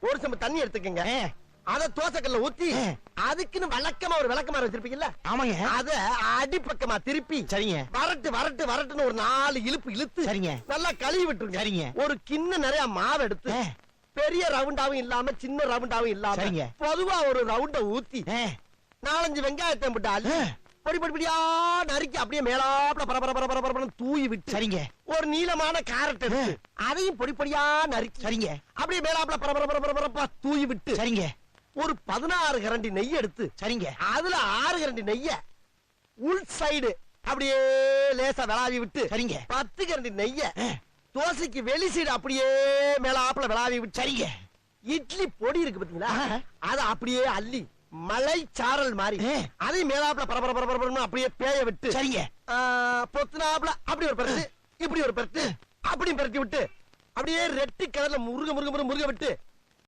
ஒரு செம்பு தண்ணி எடுத்துக்கங்க. அத தோசைக்கல்ல ஊத்தி அதுக்குன்னு வழக்கமா ஒரு விளக்கமாறு வச்சிருப்பீங்கல்ல? ஆமாங்க. அத அடிப்பக்கமா திருப்பி சரிங்க வரட்டு வரட்டு வரட்டுன்னு ஒரு 4 இழுப்பு இழுத்து சரிங்க நல்லா கழுவி விட்டுருங்க. சரிங்க. ஒரு கிண்ண நிறைய மாவு எடுத்து பெரிய ரவுண்டாவும் இல்லாம சின்ன ரவுண்டாவும் இல்லாம சரிங்க பொதுவா ஒரு ரவுண்ட ஊத்தி 4-5 வெங்காயத்தை போட்டு அள்ளி பொடி பொடியா நறுக்கி அப்படியே மேலாப்ல பரபர தூவி விட்டு சரிங்க ஒரு நீளமான கேரட் எடுத்து அதையும் பொடி பொடியா நறுக்கி சரிங்க அப்படியே மேலாப்ல பரபர தூவி விட்டு சரிங்க ஒரு 16 கரண்டி நெய் எடுத்து சரிங்க அதுல 6 கரண்டி நெய்ய உள் சைடு அப்படியே லேசா விளாவி விட்டு சரிங்க 10 கரண்டி நெய்ய தோசைக்கு வெளி சைடு அப்படியே மேலாப்ல விளாவி விட்டு சரிங்க இட்லி பொடி இருக்கு பாத்தீங்களா அத அப்படியே அள்ளி மலை சாரல் மாதிரி அதை மேலாப்ல பரபர அப்படியே பேய விட்டு சரிங்க பொத்துனாப்ல அப்படி ஒரு பரட்டு இப்படி ஒரு பரட்டு அப்படி பரட்டி விட்டு அப்படியே ரெட்டி கலர்ல முருக விட்டு